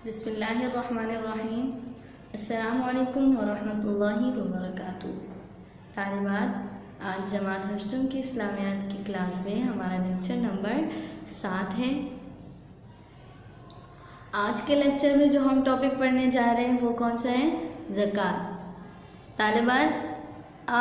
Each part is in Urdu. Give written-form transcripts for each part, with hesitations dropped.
بسم اللہ الرحمن الرحیم۔ السلام علیکم ورحمۃ اللہ وبرکاتہ۔ طالبات، آج جماعت ہشتم کی اسلامیات کی کلاس میں ہمارا لیکچر نمبر 7 ہے۔ آج کے لیکچر میں جو ہم ٹاپک پڑھنے جا رہے ہیں وہ کون سا ہے؟ زکوٰۃ۔ طالبات،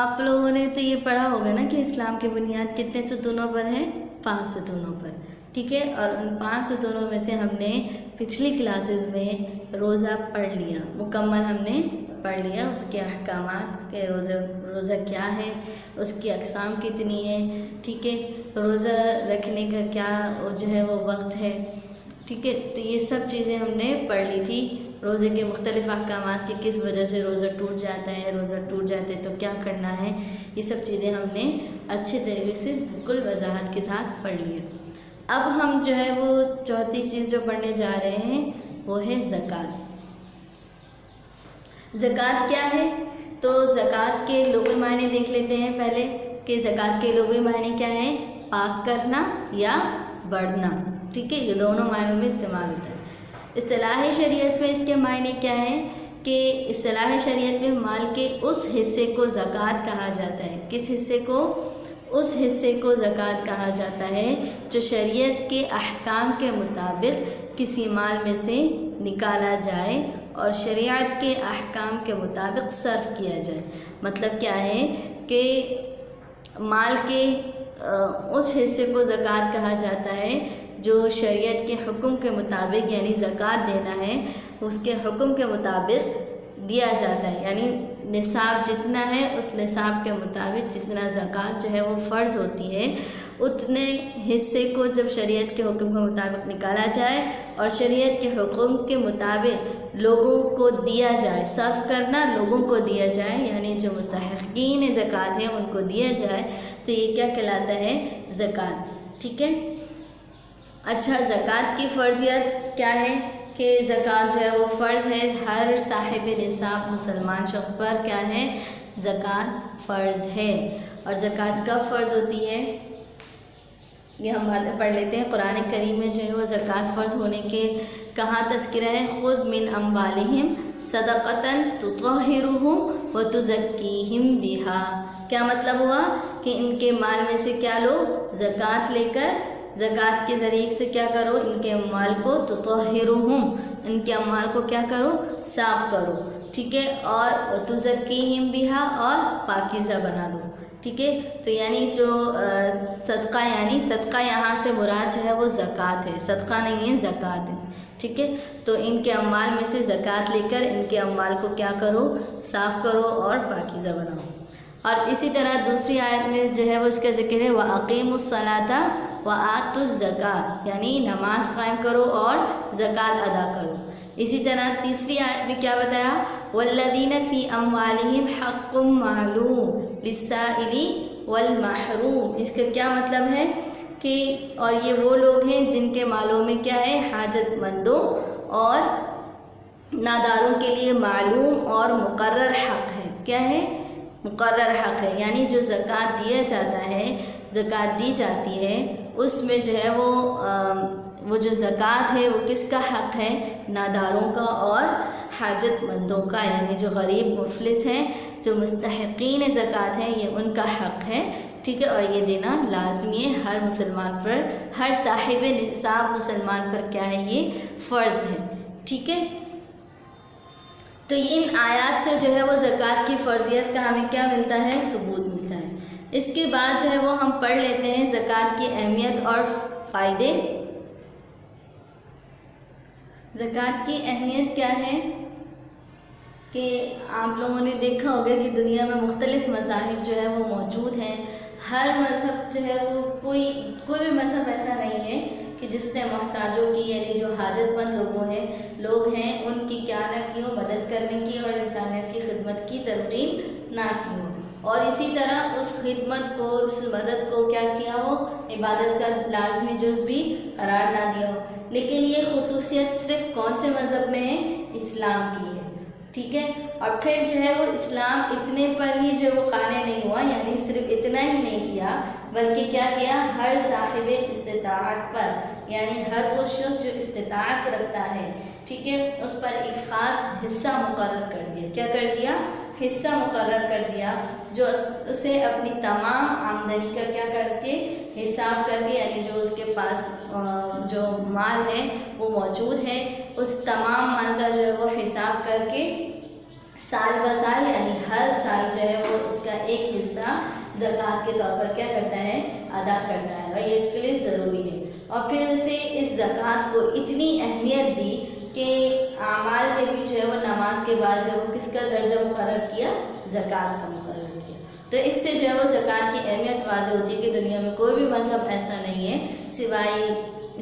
آپ لوگوں نے تو یہ پڑھا ہوگا نا کہ اسلام کی بنیاد کتنے ستونوں پر ہے؟ 5 ستونوں پر، ٹھیک ہے۔ اور ان 5 ستونوں میں سے ہم نے پچھلی کلاسز میں روزہ پڑھ لیا، مکمل ہم نے پڑھ لیا، اس کے احکامات کہ روزہ کیا ہے، اس کی اقسام کتنی ہے، ٹھیک ہے، روزہ رکھنے کا کیا جو ہے وہ وقت ہے، ٹھیک ہے۔ تو یہ سب چیزیں ہم نے پڑھ لی تھی، روزے کے مختلف احکامات کہ کس وجہ سے روزہ ٹوٹ جاتا ہے، روزہ ٹوٹ جاتے تو کیا کرنا ہے، یہ سب چیزیں ہم نے اچھے طریقے سے بالکل وضاحت کے ساتھ پڑھ لی۔ اب ہم جو ہے وہ چوتھی چیز جو پڑھنے جا رہے ہیں وہ ہے زکوٰۃ۔ زکوٰۃ کیا ہے؟ تو زکوٰۃ کے لغوی معنی دیکھ لیتے ہیں پہلے کہ زکوٰۃ کے لغوی معنی کیا ہے؟ پاک کرنا یا بڑھنا، ٹھیک ہے، یہ دونوں معنوں میں استعمال ہوتا ہے۔ اصطلاحی شریعت میں اس کے معنی کیا ہے کہ اصطلاحی شریعت میں مال کے اس حصے کو زکوٰۃ کہا جاتا ہے۔ کس حصے کو؟ اس حصے کو زکوٰۃ کہا جاتا ہے جو شریعت کے احکام کے مطابق کسی مال میں سے نکالا جائے اور شریعت کے احکام کے مطابق صرف کیا جائے۔ مطلب کیا ہے کہ مال کے اس حصے کو زکوٰۃ کہا جاتا ہے جو شریعت کے حکم کے مطابق، یعنی زکوٰۃ دینا ہے اس کے حکم کے مطابق دیا جاتا ہے، یعنی نصاب جتنا ہے اس نصاب کے مطابق جتنا زکوٰۃ جو ہے وہ فرض ہوتی ہے، اتنے حصے کو جب شریعت کے حکم کے مطابق نکالا جائے اور شریعت کے حکم کے مطابق لوگوں کو دیا جائے، صرف کرنا لوگوں کو دیا جائے، یعنی جو مستحقین زکوٰۃ ہیں ان کو دیا جائے، تو یہ کیا کہلاتا ہے؟ زکوٰۃ، ٹھیک ہے۔ اچھا، زکوٰۃ کی فرضیت کیا ہے کہ زکوٰۃ جو ہے وہ فرض ہے، ہر صاحب نصاب مسلمان شخص پر کیا ہے؟ زکوٰۃ فرض ہے۔ اور زکوٰۃ کب فرض ہوتی ہے یہ ہم باتیں پڑھ لیتے ہیں۔ قرآن کریم میں جو ہے وہ زکوٰۃ فرض ہونے کے کہاں تذکرہ ہے؟ خذ من اموالہم صدقۃ تطہرہم وتزکیہم بہا۔ کیا مطلب ہوا کہ ان کے مال میں سے کیا لو؟ زکوٰۃ لے کر زکوٰۃ کے ذریعے سے کیا کرو؟ ان کے اموال کو تطہرہم، ان کے اموال کو کیا کرو؟ صاف کرو، ٹھیک ہے، اور وتزکیہم بہا، اور پاکیزہ بنا دو، ٹھیک ہے۔ تو یعنی جو صدقہ، یعنی صدقہ یہاں سے مراد جو ہے وہ زکوٰۃ ہے، صدقہ نہیں ہے، زکوٰۃ ہے، ٹھیک ہے۔ تو ان کے اموال میں سے زکوٰۃ لے کر ان کے اموال کو کیا کرو؟ صاف کرو اور پاکیزہ بناؤ۔ اور اسی طرح دوسری آیت میں جو ہے وہ اس کا ذکر ہے وَأَقِیمُوا الصَّلَاةَ وَآتُوا الزَّکَاۃَ، یعنی نماز قائم کرو اور زکوٰۃ ادا کرو۔ اسی طرح تیسری آیت میں کیا بتایا؟ وَالَّذِينَ فِي أَمْوَالِهِمْ حَقٌّ مَّعْلُومٌ لِلسَّائِلِ وَالْمَحْرُومِ۔ اس کا کیا مطلب ہے کہ اور یہ وہ لوگ ہیں جن کے مالوں میں کیا ہے؟ حاجت مندوں اور ناداروں کے لیے معلوم اور مقرر حق ہے۔ کیا ہے؟ مقرر حق ہے، یعنی جو زکوٰۃ دیا جاتا ہے، زکوٰۃ دی جاتی ہے، اس میں جو ہے وہ جو زکوٰۃ ہے وہ کس کا حق ہے؟ ناداروں کا اور حاجت مندوں کا، یعنی جو غریب مفلس ہیں، جو مستحقین زکوٰۃ ہیں، یہ ان کا حق ہے، ٹھیک ہے۔ اور یہ دینا لازمی ہے ہر مسلمان پر، ہر صاحب نصاب مسلمان پر کیا ہے؟ یہ فرض ہے، ٹھیک ہے۔ تو ان آیات سے جو ہے وہ زکوٰۃ کی فرضیت کا ہمیں کیا ملتا ہے؟ ثبوت ملتا ہے۔ اس کے بعد جو ہے وہ ہم پڑھ لیتے ہیں زکوٰۃ کی اہمیت اور فائدے۔ زکوٰۃ کی اہمیت کیا ہے کہ آپ لوگوں نے دیکھا ہوگا کہ دنیا میں مختلف مذاہب جو ہے وہ موجود ہیں، ہر مذہب جو ہے وہ کوئی بھی مذہب ایسا نہیں ہے کہ جس نے محتاجوں کی، یعنی جو حاجت مند لوگ ہیں ان کی کیا نہ کی ہو، مدد کرنے کی اور انسانیت کی خدمت کی تلقین نہ کی ہو، اور اسی طرح اس خدمت کو، اس مدد کو کیا کیا ہو؟ عبادت کا لازمی جز بھی قرار نہ دیا ہو۔ لیکن یہ خصوصیت صرف کون سے مذہب میں ہے؟ اسلام کی ہے، ٹھیک ہے۔ اور پھر جو ہے وہ اسلام اتنے پر ہی جو وہ قانع نہیں ہوا، یعنی صرف اتنا ہی نہیں کیا بلکہ کیا کیا؟ ہر صاحب استطاعت پر، یعنی ہر وہ شخص جو استطاعت رکھتا ہے، ٹھیک ہے، اس پر ایک خاص حصہ مقرر کر دیا. کیا کر دیا؟ حصہ مقرر کر دیا، جو اسے اپنی تمام آمدنی کا کیا کر کے حساب کر کے، یعنی جو اس کے پاس جو مال ہے وہ موجود ہے، اس تمام مال کا جو ہے وہ حساب کر کے سال بہ سال، یعنی ہر سال جو ہے وہ اس کا ایک حصہ زکوٰۃ کے طور پر کیا کرتا ہے؟ ادا کرتا ہے، اور یہ اس کے لیے ضروری ہے. اور پھر اسے اس زکوٰۃ کو اتنی اہمیت دی کہ اعمال میں بھی جو ہے وہ نماز کے بعد جو ہے وہ کس کا درجہ مقرر کیا؟ زکوٰۃ کا مقرر کیا. تو اس سے جو ہے وہ زکوٰۃ کی اہمیت واضح ہوتی ہے کہ دنیا میں کوئی بھی مذہب ایسا نہیں ہے سوائے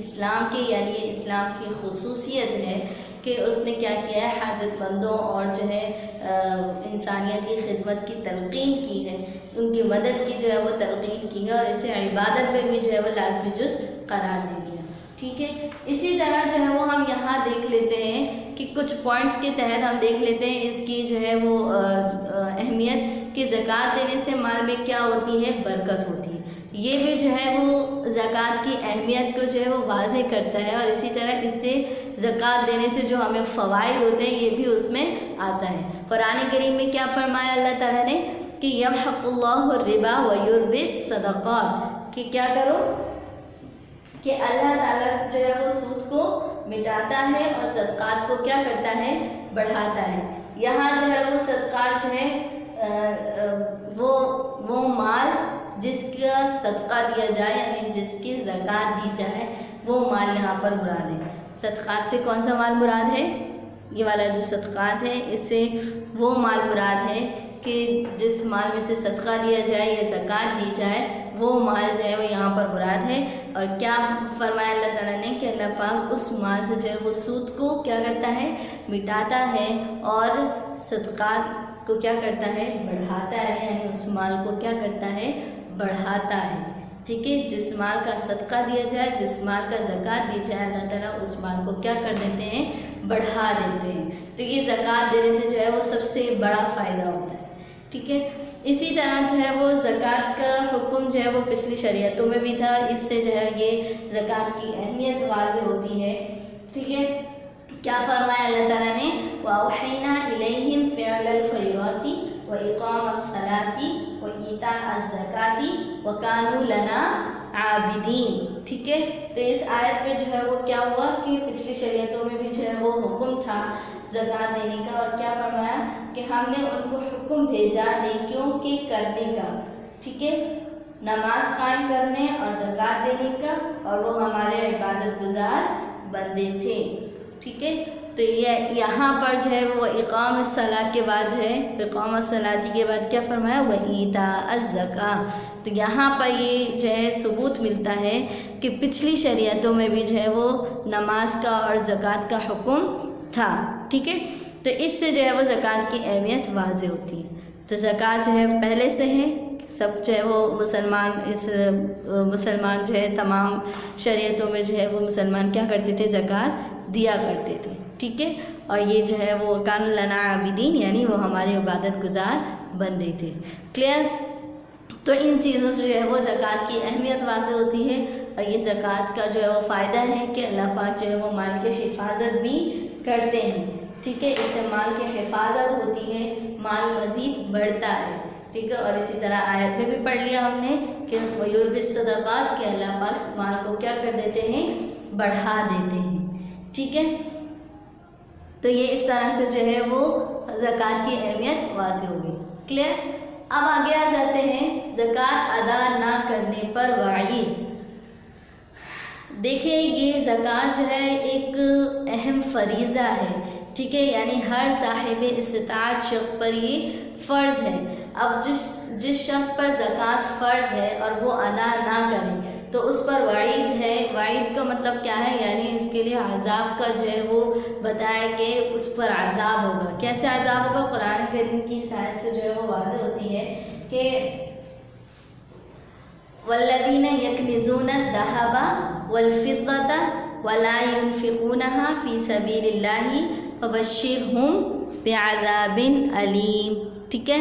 اسلام کے، یعنی یہ اسلام کی خصوصیت ہے کہ اس نے کیا کیا ہے؟ حاجت مندوں اور جو ہے انسانیت کی خدمت کی تلقین کی ہے، ان کی مدد کی جو ہے وہ تلقین کی ہے، اور اسے عبادت میں بھی جو ہے وہ لازمی جز قرار دے دیا. ٹھیک ہے، اسی طرح جو ہے وہ ہم یہاں دیکھ لیتے ہیں کہ کچھ پوائنٹس کے تحت ہم دیکھ لیتے ہیں اس کی جو ہے وہ اہمیت کہ زکوٰۃ دینے سے مال میں کیا ہوتی ہے؟ برکت ہوتی ہے. یہ بھی جو ہے وہ زکوٰۃ کی اہمیت کو جو ہے وہ واضح کرتا ہے، اور اسی طرح اس سے زکوٰۃ دینے سے جو ہمیں فوائد ہوتے ہیں یہ بھی اس میں آتا ہے. قرآن کریم میں کیا فرمایا اللہ تعالیٰ نے کہ یمحق اللہ الربا ویربی الصدقات، کہ کیا کرو؟ کہ اللہ تعالیٰ جو ہے وہ سود کو مٹاتا ہے اور صدقات کو کیا کرتا ہے؟ بڑھاتا ہے. یہاں جو ہے وہ صدقات جو ہے وہ مال جس کا صدقہ دیا جائے، یعنی جس کی زکوٰۃ دی جائے، وہ مال یہاں پر مراد ہے. صدقات سے کون سا مال مراد ہے؟ یہ والا جو صدقات ہے اس سے وہ مال مراد ہے کہ جس مال میں سے صدقہ دیا جائے یا زکوٰۃ دی جائے، وہ مال جو ہے وہ یہاں پر مراد ہے. اور کیا فرمایا اللہ تعالیٰ نے کہ اللہ پاک اس مال سے جو ہے وہ سود کو کیا کرتا ہے؟ مٹاتا ہے، اور صدقات کو کیا کرتا ہے؟ بڑھاتا ہے، یعنی اس مال کو کیا کرتا ہے؟ بڑھاتا ہے. ٹھیک ہے، جس مال کا صدقہ دیا جائے، جس مال کا زکوٰۃ دی جائے، اللہ تعالیٰ اس مال کو کیا کر دیتے ہیں؟ بڑھا دیتے ہیں. تو یہ زکوٰۃ دینے سے جو ہے وہ سب سے بڑا فائدہ ہوتا ہے. ٹھیک ہے، اسی طرح جو ہے وہ زکوٰۃ کا حکم جو ہے وہ پچھلی شریعتوں میں بھی تھا. اس سے جو ہے یہ زکوٰۃ کی اہمیت واضح ہوتی ہے. ٹھیک ہے، کیا فرمایا اللہ تعالیٰ نے؟ وَأَوْحَيْنَا إِلَيْهِمْ فِعْلَ الْخَيْرَاتِ وَإِقَامَ الصَّلَاةِ وَإِيتَاءَ الزَّكَاةِ وَكَانُوا لَنَا عَابِدِينَ. ٹھیک ہے، تو اس آیت میں جو ہے وہ کیا ہوا کہ پچھلی شریعتوں میں بھی جو ہے وہ حکم تھا زکوٰۃ دینے کا، اور کیا فرمایا کہ ہم نے ان کو حکم بھیجا نیکیوں کے کرنے کا. ٹھیک ہے، نماز قائم کرنے اور زکوٰۃ دینے کا، اور وہ ہمارے عبادت گزار بندے تھے. ٹھیک ہے، تو یہ یہاں پر جو ہے وہ اقام الصلاۃ کے بعد جو ہے اقام الصلاۃ کے بعد کیا فرمایا؟ وَإِيتَاءَ الزَّكَاةِ. تو یہاں پر یہ جو ہے ثبوت ملتا ہے کہ پچھلی شریعتوں میں بھی جو ہے وہ نماز کا اور زکوٰۃ کا حکم تھا. ٹھیک ہے، تو اس سے جو ہے وہ زکوٰۃ کی اہمیت واضح ہوتی ہے. تو زکوٰۃ جو ہے پہلے سے ہے، سب جو ہے وہ مسلمان جو ہے تمام شریعتوں میں جو ہے وہ مسلمان کیا کرتے تھے؟ زکوٰۃ دیا کرتے تھے. ٹھیک ہے، اور یہ جو ہے وہ کان لنا عابدین، یعنی وہ ہمارے عبادت گزار بندے تھے. کلیئر؟ تو ان چیزوں سے جو ہے وہ زکوٰۃ کی اہمیت واضح ہوتی ہے، اور یہ زکوٰۃ کا جو ہے وہ فائدہ ہے کہ اللہ پاک جو ہے وہ مال کی حفاظت بھی کرتے ہیں. ٹھیک ہے، اس سے مال کی حفاظت ہوتی ہے، مال مزید بڑھتا ہے. ٹھیک ہے، اور اسی طرح آیت میں بھی پڑھ لیا ہم نے کہ وَيُرْبِي الصَّدَقَاتِ، کہ اللہ پاک مال کو کیا کر دیتے ہیں؟ بڑھا دیتے ہیں. ٹھیک ہے، تو یہ اس طرح سے جو ہے وہ زکوٰۃ کی اہمیت واضح ہوگی. کلیئر؟ اب آگے آ جاتے ہیں زکوٰۃ ادا نہ کرنے پر وعید. دیکھیں، یہ زکوٰۃ جو ہے ایک اہم فریضہ ہے. ٹھیک ہے، یعنی ہر صاحب استطاعت شخص پر یہ فرض ہے. اب جس شخص پر زکوٰۃ فرض ہے اور وہ ادا نہ کرے تو اس پر وعید ہے. وعید کا مطلب کیا ہے؟ یعنی اس کے لیے عذاب کا جو ہے وہ بتایا کہ اس پر عذاب ہوگا. کیسے عذاب ہوگا؟ قرآن کریم کی اس آیت سے جو ہے وہ واضح ہوتی ہے کہ والذین یکنزون الذهب والفضة ولا ينفقونها في سبیل اللہ فبشرهم بعذاب علیم. ٹھیک ہے،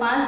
5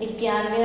91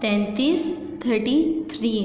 33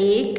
1,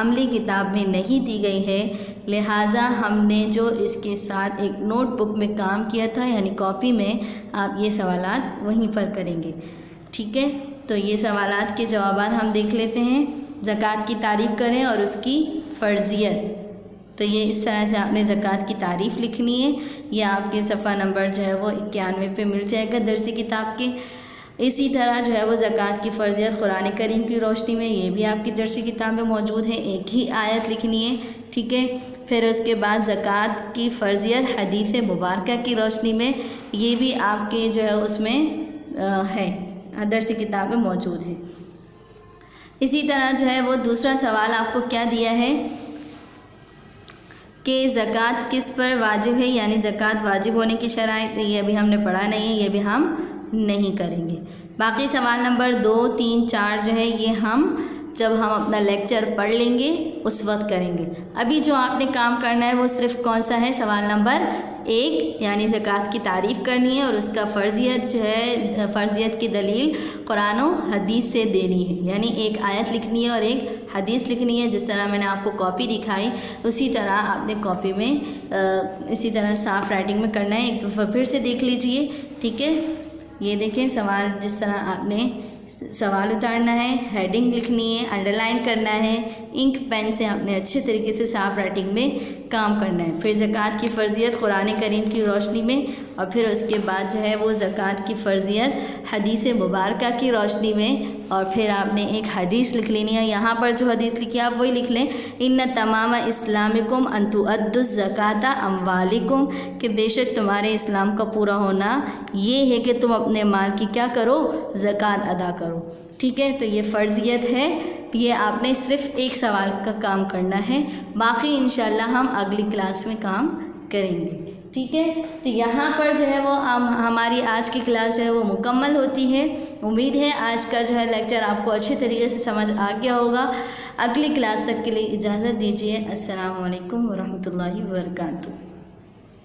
عملی کتاب میں نہیں دی گئی ہے، لہٰذا ہم نے جو اس کے ساتھ ایک نوٹ بک میں کام کیا تھا یعنی کاپی میں، آپ یہ سوالات وہیں پر کریں گے، ٹھیک ہے؟ تو یہ سوالات کے جوابات ہم دیکھ لیتے ہیں۔ زکوٰۃ کی تعریف کریں اور اس کی فرضیت، تو یہ اس طرح سے آپ نے زکوٰۃ کی تعریف لکھنی ہے۔ یہ آپ کے صفحہ نمبر جو ہے وہ 91 پہ مل جائے گا درسی کتاب کے۔ اسی طرح جو ہے وہ زکوٰۃ کی فرضیت قرآن کریم کی روشنی میں، یہ بھی آپ کی درسی کتاب میں موجود ہے، ایک ہی آیت لکھنی ہے، ٹھیک ہے؟ پھر اس کے بعد زکوٰۃ کی فرضیت حدیث مبارکہ کی روشنی میں، یہ بھی آپ کے جو ہے اس میں ہے، درسی کتاب میں موجود ہے۔ اسی طرح جو ہے وہ دوسرا سوال آپ کو کیا دیا ہے کہ زکوٰۃ کس پر واجب ہے، یعنی زکوٰۃ واجب ہونے کی شرائط، یہ ابھی ہم نے پڑھا نہیں ہے، یہ بھی ہم نہیں کریں گے۔ باقی سوال نمبر 2، 3، 4 جو ہے یہ ہم جب ہم اپنا لیکچر پڑھ لیں گے اس وقت کریں گے۔ ابھی جو آپ نے کام کرنا ہے وہ صرف کون سا ہے؟ سوال نمبر 1 یعنی زکوٰۃ کی تعریف کرنی ہے اور اس کا فرضیت جو ہے، فرضیت کی دلیل قرآن و حدیث سے دینی ہے، یعنی ایک آیت لکھنی ہے اور ایک حدیث لکھنی ہے۔ جس طرح میں نے آپ کو کاپی دکھائی اسی طرح آپ نے کاپی میں اسی طرح صاف رائٹنگ میں کرنا ہے۔ ایک دفعہ پھر سے دیکھ لیجئے، ٹھیک ہے؟ یہ دیکھیں سوال، جس طرح آپ نے سوال اتارنا ہے، ہیڈنگ لکھنی ہے، انڈر لائن کرنا ہے، انک پین سے آپ نے اچھے طریقے سے صاف رائٹنگ میں کام کرنا ہے۔ پھر زکوٰۃ کی فرضیت قرآن کریم کی روشنی میں، اور پھر اس کے بعد جو ہے وہ زکوٰۃ کی فرضیت حدیث مبارکہ کی روشنی میں، اور پھر آپ نے ایک حدیث لکھ لینی ہے۔ یہاں پر جو حدیث لکھی ہے آپ وہی لکھ لیں، ان تمام اسلامکم ان تؤدوا الزکاۃ اموالکم، کہ بے شک تمہارے اسلام کا پورا ہونا یہ ہے کہ تم اپنے مال کی کیا کرو؟ زکوٰۃ ادا کرو، ٹھیک ہے؟ تو یہ فرضیت ہے، یہ آپ نے صرف ایک سوال کا کام کرنا ہے، باقی انشاءاللہ ہم اگلی کلاس میں کام کریں گے، ٹھیک ہے؟ تو یہاں پر جو ہے وہ ہماری آج کی کلاس جو ہے وہ مکمل ہوتی ہے۔ امید ہے آج کا جو ہے لیکچر آپ کو اچھے طریقے سے سمجھ آ گیا ہوگا۔ اگلی کلاس تک کے لیے اجازت دیجیے۔ السلام علیکم ورحمۃ اللہ وبرکاتہ۔